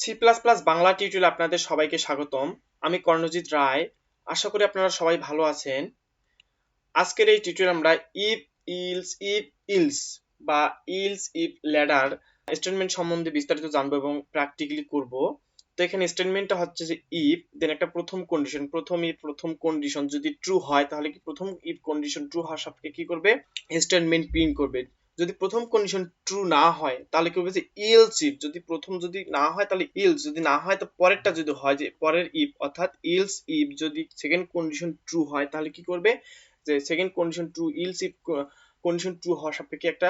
C Bangla টিউটোরিয়ালে আপনাদের সবাইকে স্বাগতম। আমি কর্ণজিৎ রায়। আশা করি আপনারা সবাই ভালো আছেন। আজকের এই টিউটোরিয়ালে আমরা ইলস বা ইফ ল্যাডার স্টেটমেন্ট সম্বন্ধে বিস্তারিত জানবো এবং প্র্যাকটিক্যালি করব। তো এখানে স্টেটমেন্টটা হচ্ছে যে ইফ দেন একটা প্রথম কন্ডিশন যদি ট্রু হয় তাহলে কি প্রথম ইফ কন্ডিশন ট্রু হওয়ার সাপেক্ষে কি করবে, স্টেটমেন্ট প্রিন্ট করবে। যদি প্রথম কন্ডিশন ট্রু না হয় তাহলে কি হবে যে ইলস ইফ, যদি প্রথম যদি না হয় তাহলে ইলস, যদি না হয় তো পরেরটা যদি হয়, যে পরের ইফ অর্থাৎ ইলস ইফ যদি সেকেন্ড কন্ডিশন ট্রু হয় তাহলে কি করবে, যে second condition true, else if condition true হওয়ার সাপেক্ষে একটা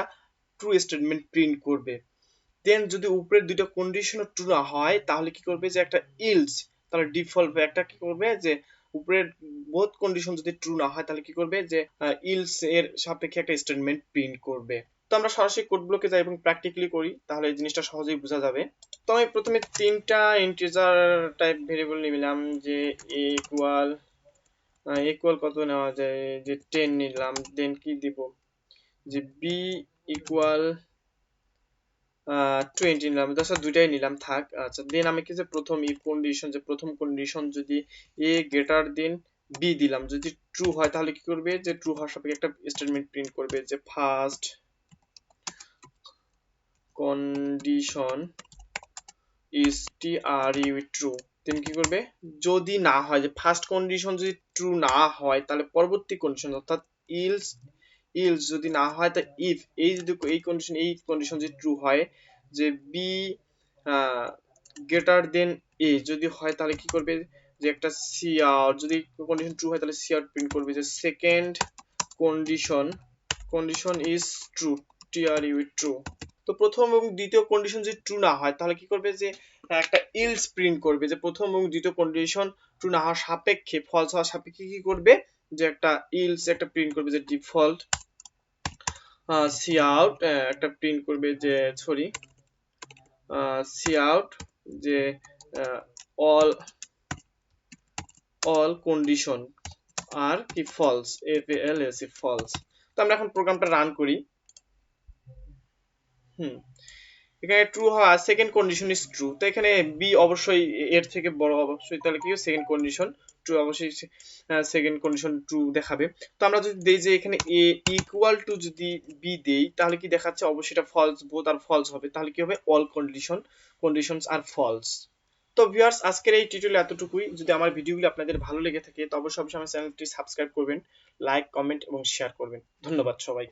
ট্রু স্টেটমেন্ট প্রিন্ট করবে। দেন যদি উপরের দুটো কন্ডিশনও ট্রু না হয় তাহলে কি করবে, যে একটা ইলস, তাহলে ডিফল্ট একটা কি করবে, যে উপরের বোথ কন্ডিশন যদি ট্রু না হয় তাহলে কি করবে, যে ইলস এর সাপেক্ষে একটা স্টেটমেন্ট প্রিন্ট করবে। তো আমরা সরাসরি কোড ব্লকে যাই এবং প্র্যাকটিক্যালি করি, তাহলে এই জিনিসটা সহজেই বোঝা যাবে। তো আমি প্রথমে তিনটা ইন্টিজার টাইপ ভেরিয়েবল নিলাম, যে এ ইকুয়াল কত নেওয়া যায়, যে 10 নিলাম। দেন কি দিব, যে বি ইকুয়াল 20 নিলাম। জাস্ট দুইটাই নিলাম, থাক। আচ্ছা, দেন আমি কি, যে প্রথম ইফ কন্ডিশন, যে প্রথম কন্ডিশন যদি এ গ্রেটার দেন বি দিলাম, যদি ট্রু হয় তাহলে কি করবে, যে ট্রু হওয়ার সাপেক্ষে একটা স্টেটমেন্ট প্রিন্ট করবে, যে ফার্স্ট কন্ডিশন ইজ ট্রু। দেন কি করবে, যদি না হয়, যে ফার্স্ট কন্ডিশন যদি ট্রু না হয় তাহলে পরবর্তী কন্ডিশন অর্থাৎ ইলস যদি না হয় তা ইফ, এই যদি এই কন্ডিশন যদি ট্রু হয়, যে বি গ্রেটার দেন এ যদি হয় তাহলে কি করবে, যে একটা সি আউট, যদি কন্ডিশন ট্রু হয় তাহলে সি আউট প্রিন্ট করবে, যে second condition is true, true. তো প্রথম এবং দ্বিতীয় কন্ডিশন যদি ট্রু না হয় তাহলে কি করবে, যে একটা ইলস প্রিন্ট করবে, যে প্রথম এবং দ্বিতীয় কন্ডিশন ট্রু না হওয়ার সাপেক্ষে, ফলস হওয়ার সাপেক্ষে কি করবে, যে একটা ইলস একটা প্রিন্ট করবে, যে ডিফল্ট সি আউট একটা প্রিন্ট করবে, যে সরি সি আউট, যে অল কন্ডিশন আর কি ফলস, এফএলএস ফলস। তো আমরা এখন প্রোগ্রামটা রান করি। এখানে ট্রু হয়, সেকেন্ড কন্ডিশন ইজ ট্রু, তো এখানে বি অবশ্যই এর থেকে বড়, অবশ্যই তাহলে কি সেকেন্ড কন্ডিশন ট্রু, অবশ্যই সেকেন্ড কন্ডিশন ট্রু দেখাবে। তো আমরা যদি দেই যে এখানে এ ইকুয়াল টু যদি বি দেই তাহলে কি দেখাচ্ছে, অবশ্যই এটা ফলস, বোথ আর ফলস হবে, তাহলে কি হবে, অল কন্ডিশনস আর ফলস। তো ভিউয়ার্স, আজকের এই টিউটোরিয়াল এতটুকুই। যদি আমার ভিডিওগুলো আপনাদের ভালো লেগে থাকে তো অবশ্যই আমার চ্যানেলটি সাবস্ক্রাইব করবেন, লাইক, কমেন্ট এবং শেয়ার করবেন। ধন্যবাদ সবাই।